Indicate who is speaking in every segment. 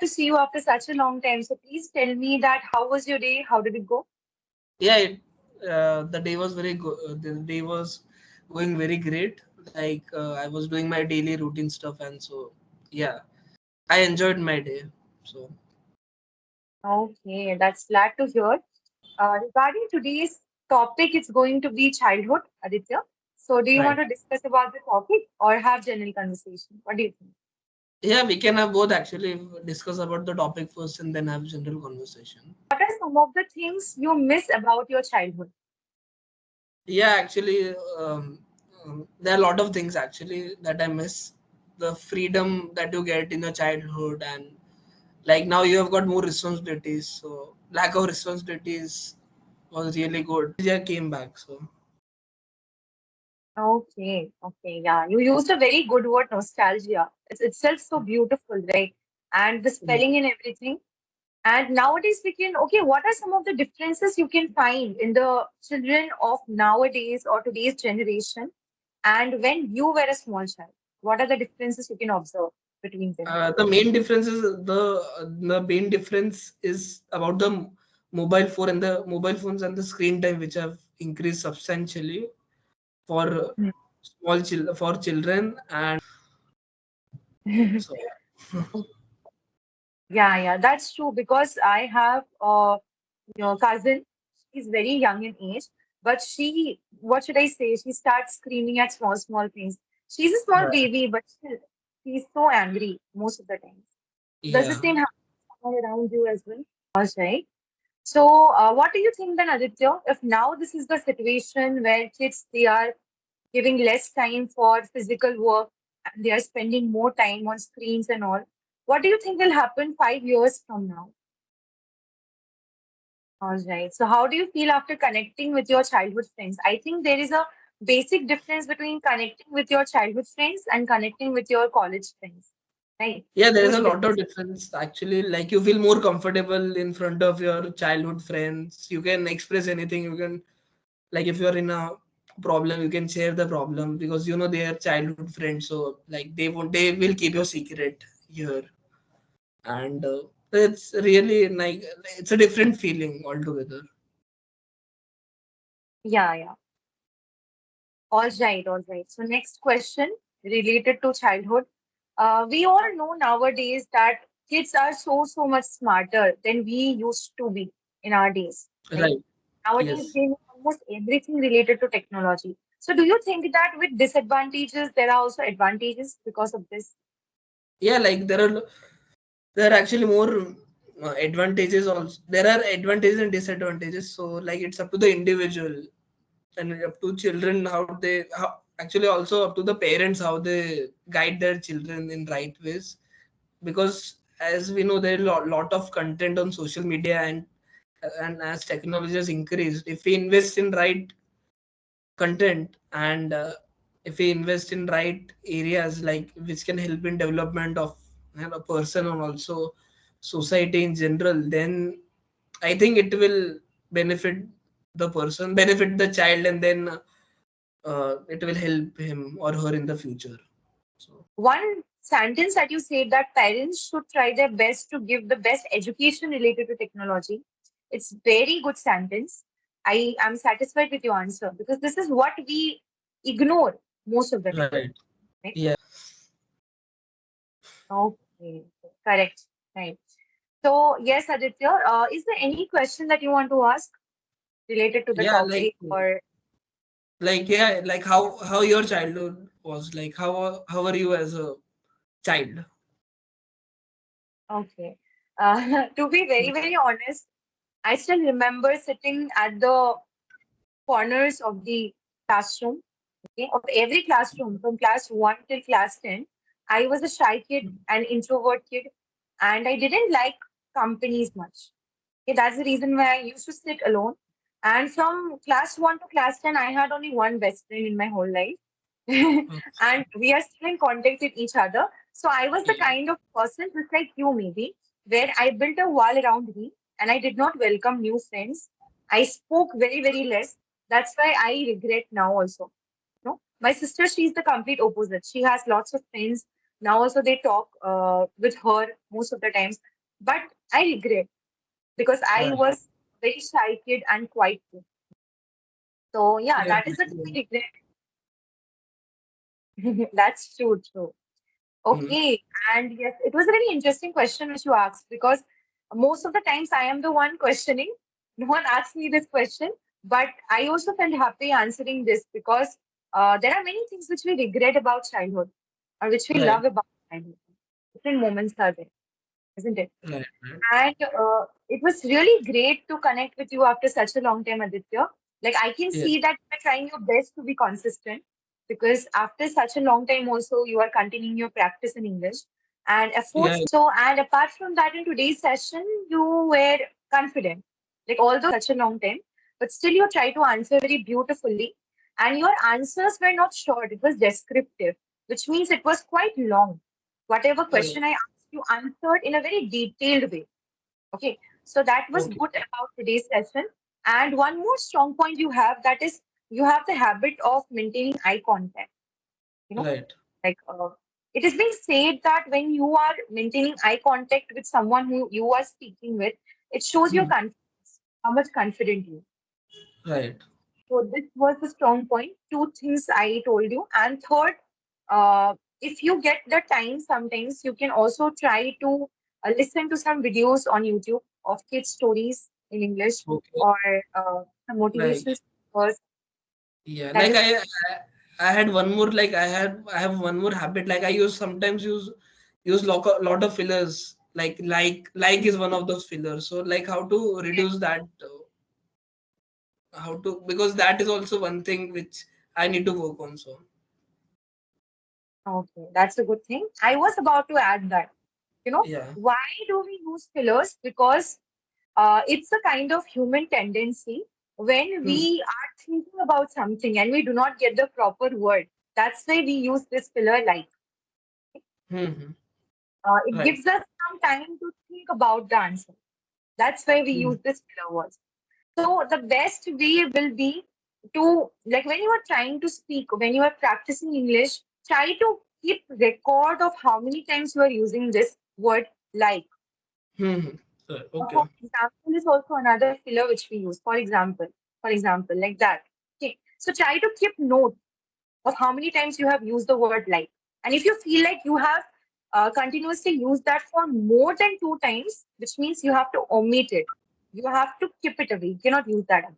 Speaker 1: to see you after such a long time. So please tell me that how was your day? How did it go?
Speaker 2: Yeah, the day was very good. The day was going very great. I was doing my daily routine stuff, and so yeah, I enjoyed my day. So
Speaker 1: Okay, that's glad to hear. Regarding today's topic, it's going to be childhood, Aditya. So do you want
Speaker 2: right.
Speaker 1: to discuss about the topic or have general conversation? What do you think?
Speaker 2: Yeah, we can have both actually. Discuss about the topic first, and then have general conversation.
Speaker 1: What are some of the things you miss about your childhood?
Speaker 2: Yeah, actually, there are a lot of things actually that I miss. The freedom that you get in your childhood, and like now you have got more responsibilities. So lack of responsibilities was really good. Yeah, came back. So
Speaker 1: Okay, okay, yeah. You used a very good word, nostalgia. It's itself so beautiful, right? And the
Speaker 2: yeah.
Speaker 1: spelling and everything. And nowadays we can, okay, what are some of the differences you can find in the children of nowadays or today's generation and when you were a small child? What are the differences you can observe between them?
Speaker 2: The main difference is the main difference is about the mobile phone and the mobile phones and the screen time, which have increased substantially for for children, and so
Speaker 1: Yeah, yeah, that's true because I have your cousin. She's very young in age, but she, what should I say? She starts screaming at small, small things. She's a small
Speaker 2: right.
Speaker 1: baby, but still, she's so angry most of the time. Does the
Speaker 2: Yeah.
Speaker 1: same happen somewhere around you as well? Right. So, what do you think then, Aditya? If now this is the situation where kids they are giving less time for physical work and they are spending more time on screens and all, what do you think will happen 5 years from now? All right. So, how do you feel after connecting with your childhood friends? I think there is a basic difference between connecting with your childhood friends and connecting with your college friends, right?
Speaker 2: Yeah, there is a
Speaker 1: Huge
Speaker 2: lot of
Speaker 1: difference.
Speaker 2: difference actually. Like you feel more comfortable in front of your childhood friends. You can express anything. You can, like, if you're in a problem, you can share the problem because you know they are childhood friends. So like they will keep your secret here, and it's really like it's a different feeling altogether.
Speaker 1: Yeah, yeah. All right, all right. So, next question related to childhood. We all know nowadays that kids are so, so much smarter than we used to be in our days. Right?
Speaker 2: Right.
Speaker 1: Nowadays,
Speaker 2: Yes.
Speaker 1: they know almost everything related to technology. So, do you think that with disadvantages, there are also advantages because of this?
Speaker 2: Yeah, like there are actually more advantages also. There are advantages and disadvantages. So like it's up to the individual and up to children how actually also up to the parents how they guide their children in right ways, because as we know there are lot of content on social media, and as technology has increased, if we invest in right content, and if we invest in right areas like which can help in development of a person and also society in general, then I think it will benefit the person, benefit the child, and then it will help him or her in the future. So
Speaker 1: One sentence that you said that parents should try their best to give the best education related to technology. It's very good sentence. I am satisfied with your answer because this is what we ignore most of the time.
Speaker 2: right.
Speaker 1: Right?
Speaker 2: Yeah.
Speaker 1: Okay, correct. Right. So yes, Aditya, is there any question that you want to ask related to the
Speaker 2: Yeah,
Speaker 1: topic or
Speaker 2: yeah, like how your childhood was, like how are you as a child?
Speaker 1: okay? To be very, very honest, I still remember sitting at the corners of the classroom, okay, of every classroom from class 1 till class 10. I was a shy kid, an introvert kid, and I didn't like companies much. Okay, that's the reason why I used to sit alone. And from class 1 to class 10, I had only one best friend in my whole life. And we are still in contact with each other. So I was the
Speaker 2: Yeah.
Speaker 1: kind of person, just like you maybe, where I built a wall around me and I did not welcome new friends. I spoke very, very less. That's why I regret now also. No, my sister, she's the complete opposite. She has lots of friends. Now also they talk with her most of the times. But I regret because I
Speaker 2: Right.
Speaker 1: was very shy kid and quiet kid. So yeah,
Speaker 2: Yeah.
Speaker 1: that is the thing I regret. That's true, true.
Speaker 2: Mhm.
Speaker 1: Okay, and yes, it was a very interesting question which you asked because most of the times I am the one questioning. No one asked me this question, but I also felt happy answering this because there are many things which we regret about childhood or which we
Speaker 2: Right.
Speaker 1: love about childhood. Different moments are there, isn't it?
Speaker 2: Right. Right.
Speaker 1: And it was really great to connect with you after such a long time, Aditya. Like, I can
Speaker 2: Yes.
Speaker 1: see that you're trying your best to be consistent because after such a long time, also, you are continuing your practice in English and
Speaker 2: Yeah.
Speaker 1: efforts. So, and apart from that, in today's session, you were confident. Like, although such a long time, but still you try to answer very beautifully. And your answers were not short, it was descriptive, which means it was quite long. Whatever
Speaker 2: Oh,
Speaker 1: question I asked, you answered in a very detailed way. Okay, so that was
Speaker 2: okay.
Speaker 1: good about today's session. And one more strong point you have that is you have the habit of maintaining eye contact. You know,
Speaker 2: Right.
Speaker 1: like it is being said that when you are maintaining eye contact with someone who you are speaking with, it shows your
Speaker 2: Hmm.
Speaker 1: confidence, how much confident you.
Speaker 2: Right.
Speaker 1: So this was the strong point. Two things I told you. And third, if you get the time, sometimes you can also try to listen to some videos on YouTube of kids' stories in English
Speaker 2: Okay.
Speaker 1: or some
Speaker 2: Like,
Speaker 1: motivational speakers.
Speaker 2: yeah,
Speaker 1: That
Speaker 2: like
Speaker 1: is
Speaker 2: I had one more, like I have one more habit. Like I use sometimes use lot of fillers. Like is one of those fillers. So like how to reduce that? How to, because that is also one thing which I need to work on. So
Speaker 1: okay. That's a good thing. I was about to add that. You know,
Speaker 2: yeah.
Speaker 1: why do we use fillers? Because it's a kind of human tendency when
Speaker 2: Hmm.
Speaker 1: we are thinking about something and we do not get the proper word. That's why we use this filler like.
Speaker 2: Hmm. Hmm.
Speaker 1: It
Speaker 2: Right.
Speaker 1: gives us some time to think about the answer. That's why we
Speaker 2: Hmm.
Speaker 1: use this filler words. So the best way will be to, like when you are trying to speak, when you are practicing English, try to keep record of how many times you are using this word like.
Speaker 2: Hmm. Hmm. Right.
Speaker 1: For
Speaker 2: Okay.
Speaker 1: example is also another filler which we use. For example, like that. Okay. So try to keep note of how many times you have used the word like. And if you feel like you have continuously used that for more than 2 times, which means you have to omit it. You have to keep it away. You cannot use that again.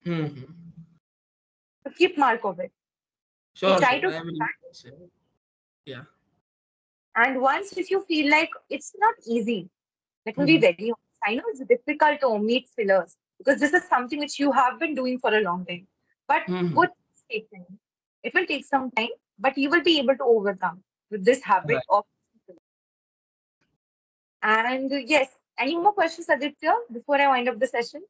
Speaker 2: Hmm. Hmm.
Speaker 1: So keep mark of it. Okay,
Speaker 2: Sure.
Speaker 1: try
Speaker 2: Sure.
Speaker 1: to
Speaker 2: I
Speaker 1: do
Speaker 2: will.
Speaker 1: that.
Speaker 2: Say. Yeah.
Speaker 1: And once if you feel like it's not easy, let me be
Speaker 2: Hmm.
Speaker 1: very honest. I know it's difficult to omit fillers because this is something which you have been doing for a long time. But
Speaker 2: Hmm.
Speaker 1: good take time. It will take some time, but you will be able to overcome with this habit
Speaker 2: Right.
Speaker 1: of fillers. And yes, any more questions, Aditya, before I wind up the session?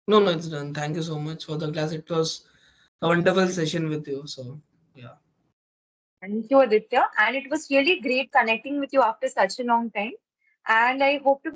Speaker 2: No, no, it's done. Thank you so much for the class. It was a wonderful session with you. So yeah.
Speaker 1: Thank you, Aditya. And it was really great connecting with you after such a long time. And I hope to